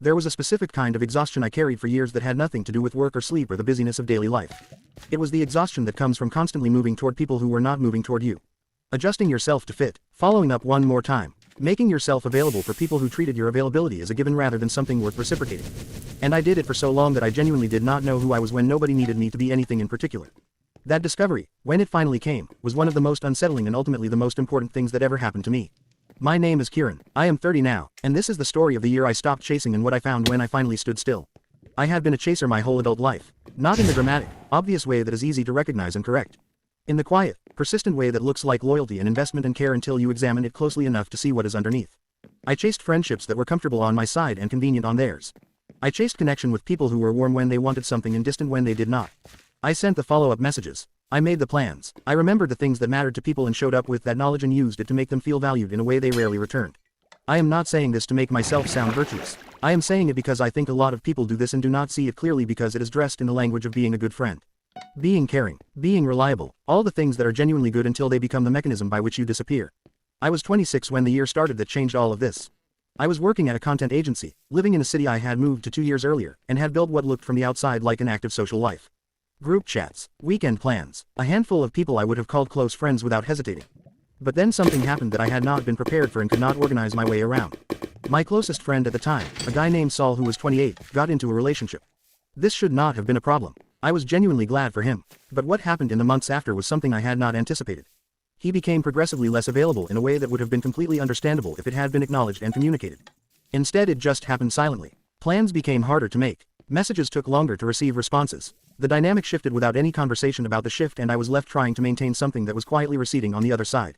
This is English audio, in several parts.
There was a specific kind of exhaustion I carried for years that had nothing to do with work or sleep or the busyness of daily life. It was the exhaustion that comes from constantly moving toward people who were not moving toward you. Adjusting yourself to fit, following up one more time, making yourself available for people who treated your availability as a given rather than something worth reciprocating. And I did it for so long that I genuinely did not know who I was when nobody needed me to be anything in particular. That discovery, when it finally came, was one of the most unsettling and ultimately the most important things that ever happened to me. My name is Kieran, I am 30 now, and this is the story of the year I stopped chasing and what I found when I finally stood still. I had been a chaser my whole adult life, not in the dramatic, obvious way that is easy to recognize and correct. In the quiet, persistent way that looks like loyalty and investment and care until you examine it closely enough to see what is underneath. I chased friendships that were comfortable on my side and convenient on theirs. I chased connection with people who were warm when they wanted something and distant when they did not. I sent the follow-up messages. I made the plans. I remembered the things that mattered to people and showed up with that knowledge and used it to make them feel valued in a way they rarely returned. I am not saying this to make myself sound virtuous. I am saying it because I think a lot of people do this and do not see it clearly because it is dressed in the language of being a good friend. Being caring, being reliable, all the things that are genuinely good until they become the mechanism by which you disappear. I was 26 when the year started that changed all of this. I was working at a content agency, living in a city I had moved to 2 years earlier, and had built what looked from the outside like an active social life. Group chats, weekend plans, a handful of people I would have called close friends without hesitating. But then something happened that I had not been prepared for and could not organize my way around. My closest friend at the time, a guy named Saul who was 28, got into a relationship. This should not have been a problem. I was genuinely glad for him. But what happened in the months after was something I had not anticipated. He became progressively less available in a way that would have been completely understandable if it had been acknowledged and communicated. Instead it just happened silently. Plans became harder to make. Messages took longer to receive responses. The dynamic shifted without any conversation about the shift and I was left trying to maintain something that was quietly receding on the other side.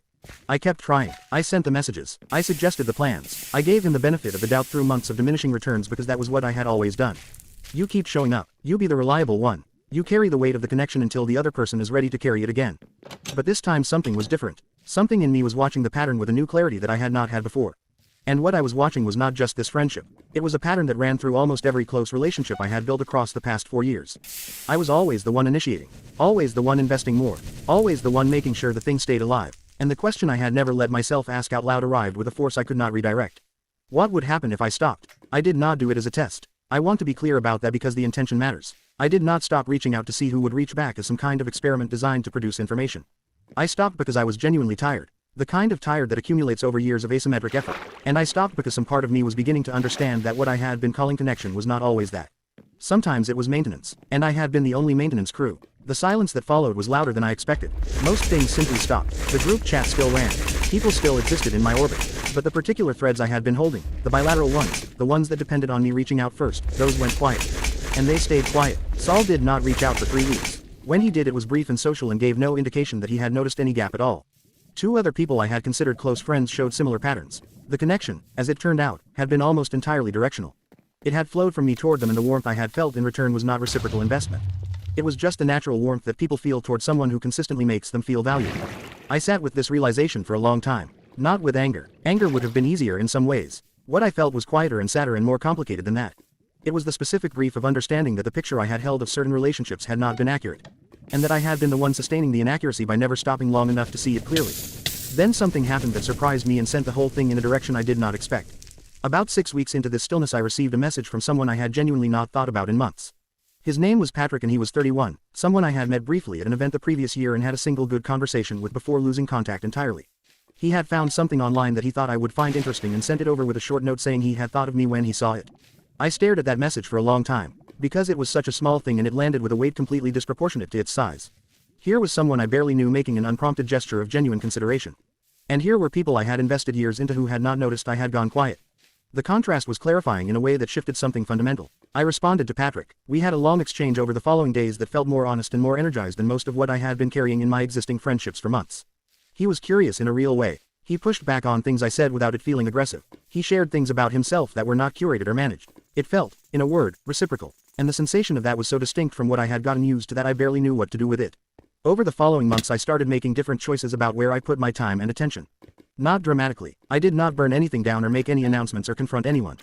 I kept trying. I sent the messages. I suggested the plans. I gave him the benefit of the doubt through months of diminishing returns because that was what I had always done. You keep showing up. You be the reliable one. You carry the weight of the connection until the other person is ready to carry it again. But this time something was different. Something in me was watching the pattern with a new clarity that I had not had before. And what I was watching was not just this friendship. It was a pattern that ran through almost every close relationship I had built across the past 4 years. I was always the one initiating. Always the one investing more. Always the one making sure the thing stayed alive. And the question I had never let myself ask out loud arrived with a force I could not redirect. What would happen if I stopped? I did not do it as a test. I want to be clear about that because the intention matters. I did not stop reaching out to see who would reach back as some kind of experiment designed to produce information. I stopped because I was genuinely tired. The kind of tired that accumulates over years of asymmetric effort. And I stopped because some part of me was beginning to understand that what I had been calling connection was not always that. Sometimes it was maintenance. And I had been the only maintenance crew. The silence that followed was louder than I expected. Most things simply stopped. The group chat still ran. People still existed in my orbit. But the particular threads I had been holding, the bilateral ones, the ones that depended on me reaching out first, those went quiet. And they stayed quiet. Saul did not reach out for 3 weeks. When he did it was brief and social and gave no indication that he had noticed any gap at all. 2 other people I had considered close friends showed similar patterns. The connection, as it turned out, had been almost entirely directional. It had flowed from me toward them and the warmth I had felt in return was not reciprocal investment. It was just the natural warmth that people feel toward someone who consistently makes them feel valued. I sat with this realization for a long time. Not with anger. Anger would have been easier in some ways. What I felt was quieter and sadder and more complicated than that. It was the specific grief of understanding that the picture I had held of certain relationships had not been accurate. And that I had been the one sustaining the inaccuracy by never stopping long enough to see it clearly. Then something happened that surprised me and sent the whole thing in a direction I did not expect. About 6 weeks into this stillness I received a message from someone I had genuinely not thought about in months. His name was Patrick and he was 31, someone I had met briefly at an event the previous year and had a single good conversation with before losing contact entirely. He had found something online that he thought I would find interesting and sent it over with a short note saying he had thought of me when he saw it. I stared at that message for a long time, because it was such a small thing and it landed with a weight completely disproportionate to its size. Here was someone I barely knew making an unprompted gesture of genuine consideration. And here were people I had invested years into who had not noticed I had gone quiet. The contrast was clarifying in a way that shifted something fundamental. I responded to Patrick. We had a long exchange over the following days that felt more honest and more energized than most of what I had been carrying in my existing friendships for months. He was curious in a real way. He pushed back on things I said without it feeling aggressive. He shared things about himself that were not curated or managed. It felt, in a word, reciprocal. And the sensation of that was so distinct from what I had gotten used to that I barely knew what to do with it. Over the following months I started making different choices about where I put my time and attention. Not dramatically. I did not burn anything down or make any announcements or confront anyone.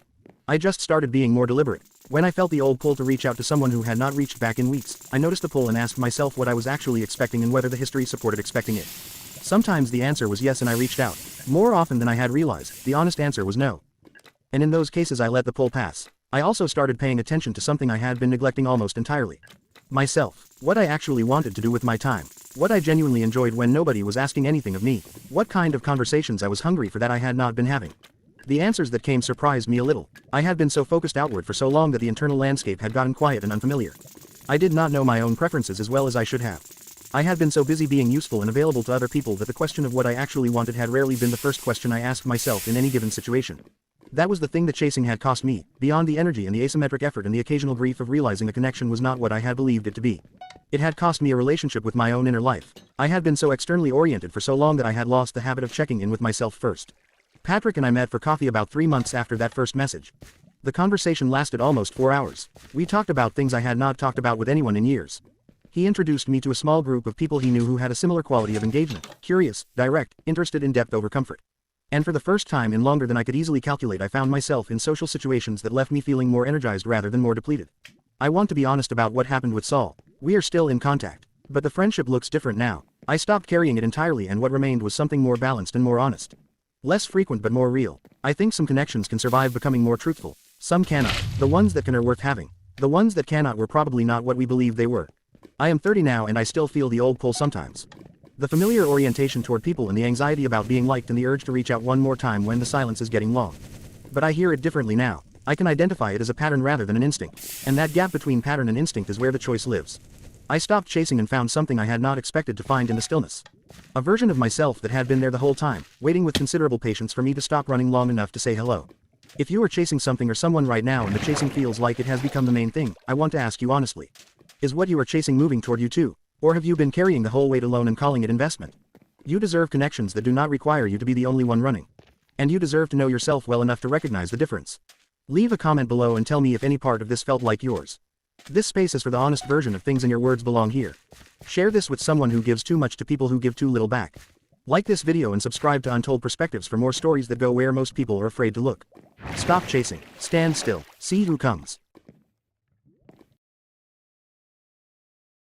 I just started being more deliberate. When I felt the old pull to reach out to someone who had not reached back in weeks, I noticed the pull and asked myself what I was actually expecting and whether the history supported expecting it. Sometimes the answer was yes and I reached out. More often than I had realized, the honest answer was no. And in those cases I let the pull pass. I also started paying attention to something I had been neglecting almost entirely. Myself. What I actually wanted to do with my time. What I genuinely enjoyed when nobody was asking anything of me. What kind of conversations I was hungry for that I had not been having. The answers that came surprised me a little. I had been so focused outward for so long that the internal landscape had gotten quiet and unfamiliar. I did not know my own preferences as well as I should have. I had been so busy being useful and available to other people that the question of what I actually wanted had rarely been the first question I asked myself in any given situation. That was the thing that chasing had cost me, beyond the energy and the asymmetric effort and the occasional grief of realizing a connection was not what I had believed it to be. It had cost me a relationship with my own inner life. I had been so externally oriented for so long that I had lost the habit of checking in with myself first. Patrick and I met for coffee about 3 months after that first message. The conversation lasted almost 4 hours. We talked about things I had not talked about with anyone in years. He introduced me to a small group of people he knew who had a similar quality of engagement, curious, direct, interested in depth over comfort. And for the first time in longer than I could easily calculate, I found myself in social situations that left me feeling more energized rather than more depleted. I want to be honest about what happened with Saul. We are still in contact. But the friendship looks different now. I stopped carrying it entirely and what remained was something more balanced and more honest. Less frequent but more real. I think some connections can survive becoming more truthful. Some cannot. The ones that can are worth having. The ones that cannot were probably not what we believed they were. I am 30 now and I still feel the old pull sometimes. The familiar orientation toward people and the anxiety about being liked and the urge to reach out one more time when the silence is getting long. But I hear it differently now. I can identify it as a pattern rather than an instinct. And that gap between pattern and instinct is where the choice lives. I stopped chasing and found something I had not expected to find in the stillness. A version of myself that had been there the whole time, waiting with considerable patience for me to stop running long enough to say hello. If you are chasing something or someone right now and the chasing feels like it has become the main thing, I want to ask you honestly. Is what you are chasing moving toward you too? Or have you been carrying the whole weight alone and calling it investment? You deserve connections that do not require you to be the only one running. And you deserve to know yourself well enough to recognize the difference. Leave a comment below and tell me if any part of this felt like yours. This space is for the honest version of things and your words belong here. Share this with someone who gives too much to people who give too little back. Like this video and subscribe to Untold Perspectives for more stories that go where most people are afraid to look. Stop chasing. Stand still. See who comes.